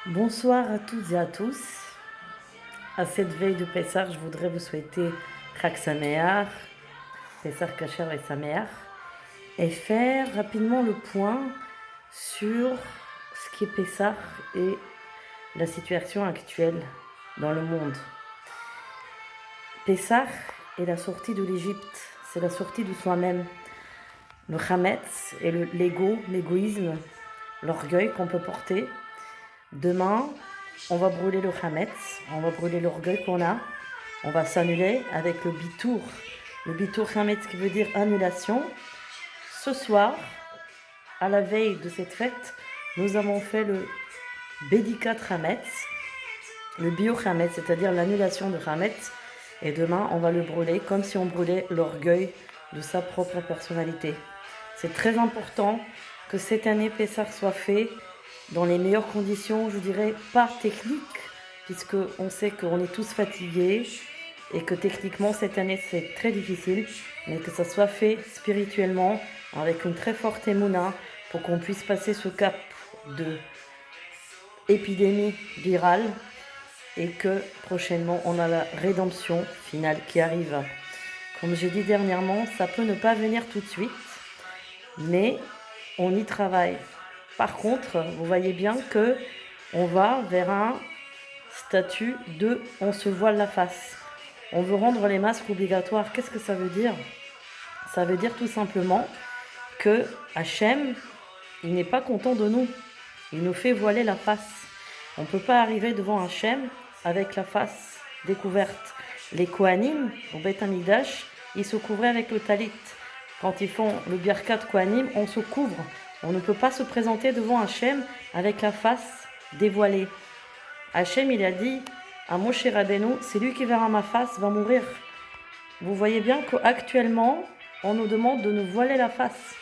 Bonsoir à toutes et à tous. À cette veille de Pessah, je voudrais vous souhaiter Chag Sameach, Pessah Kasher et Sameach, et faire rapidement le point sur ce qui est Pessah et la situation actuelle dans le monde. Pessah est la sortie de l'Égypte, c'est la sortie de soi-même. Le Hametz et l'ego, l'égoïsme, l'orgueil qu'on peut porter. Demain, on va brûler le Hametz, on va brûler l'orgueil qu'on a, on va s'annuler avec le bitour. Le bitour Hametz qui veut dire annulation. Ce soir, à la veille de cette fête, nous avons fait le Bédikat Hametz, le bio Hametz, c'est-à-dire l'annulation de Hametz. Et demain, on va le brûler comme si on brûlait l'orgueil de sa propre personnalité. C'est très important que cette année Pessah soit fait dans les meilleures conditions, je dirais, pas techniques, puisqu'on sait qu'on est tous fatigués et que techniquement cette année c'est très difficile, mais que ça soit fait spirituellement, avec une très forte émouna, pour qu'on puisse passer ce cap de épidémie virale et que prochainement on a la rédemption finale qui arrive. Comme j'ai dit dernièrement, ça peut ne pas venir tout de suite, mais on y travaille. Par contre, vous voyez bien que on va vers un statut de on se voile la face. On veut rendre les masques obligatoires. Qu'est-ce que ça veut dire? Ça veut dire tout simplement que Hachem, il n'est pas content de nous. Il nous fait voiler la face. On ne peut pas arriver devant Hachem avec la face découverte. Les Kohanim, au Beth Amikdash, ils se couvraient avec le talit. Quand ils font le Birkat Kohanim, on se couvre. On ne peut pas se présenter devant Hachem avec la face dévoilée. Hachem, il a dit à Moshe Rabbeinu, c'est lui qui verra ma face, va mourir. Vous voyez bien qu'actuellement, on nous demande de nous voiler la face.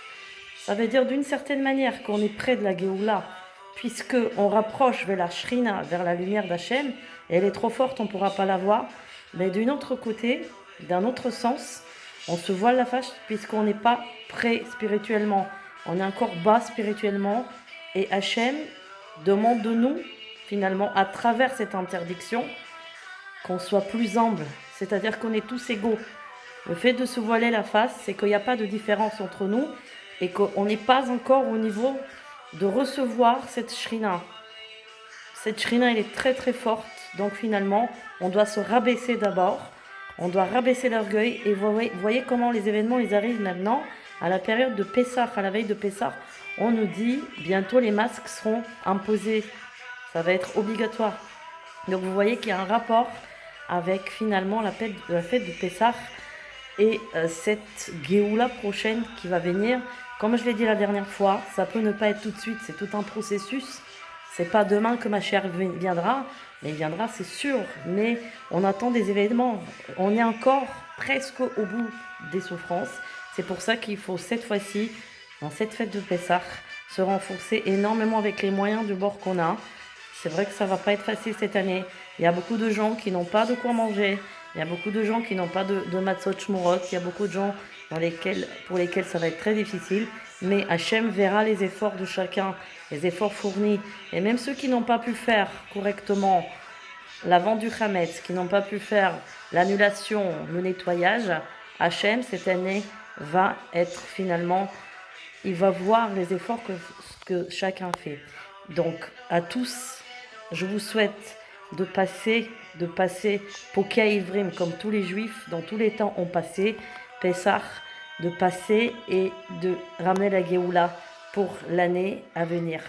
Ça veut dire d'une certaine manière qu'on est près de la Géoula, puisqu'on rapproche vers la Shrina, vers la lumière d'Hachem, et elle est trop forte, on ne pourra pas la voir. Mais d'un autre côté, d'un autre sens, on se voile la face puisqu'on n'est pas prêt spirituellement. On est encore bas spirituellement. Et Hachem demande de nous, finalement, à travers cette interdiction, qu'on soit plus humble. C'est-à-dire qu'on est tous égaux. Le fait de se voiler la face, c'est qu'il n'y a pas de différence entre nous et qu'on n'est pas encore au niveau de recevoir cette shrina. Cette shrina, elle est très très forte. Donc finalement, on doit se rabaisser d'abord. On doit rabaisser l'orgueil. Et vous voyez comment les événements, ils arrivent maintenant à la période de Pessah, à la veille de Pessah. On nous dit, bientôt les masques seront imposés. Ça va être obligatoire. Donc vous voyez qu'il y a un rapport avec finalement la fête de Pessah et cette Géoula prochaine qui va venir. Comme je l'ai dit la dernière fois, ça peut ne pas être tout de suite, c'est tout un processus. C'est pas demain que ma chère viendra, mais il viendra, c'est sûr. Mais on attend des événements. On est encore presque au bout des souffrances. C'est pour ça qu'il faut cette fois-ci, dans cette fête de Pessah, se renforcer énormément avec les moyens du bord qu'on a. C'est vrai que ça va pas être facile cette année. Il y a beaucoup de gens qui n'ont pas de quoi manger. Il y a beaucoup de gens qui n'ont pas de matzot shmurot. Il y a beaucoup de gens pour lesquels ça va être très difficile. Mais Hachem verra les efforts de chacun, les efforts fournis. Et même ceux qui n'ont pas pu faire correctement la vente du Hametz, qui n'ont pas pu faire l'annulation, le nettoyage, Hachem, cette année, va être finalement, il va voir les efforts que chacun fait. Donc, à tous, je vous souhaite de passer Poké Ivrim, comme tous les juifs, dans tous les temps ont passé, Pessah, de passer et de ramener la Géoula pour l'année à venir.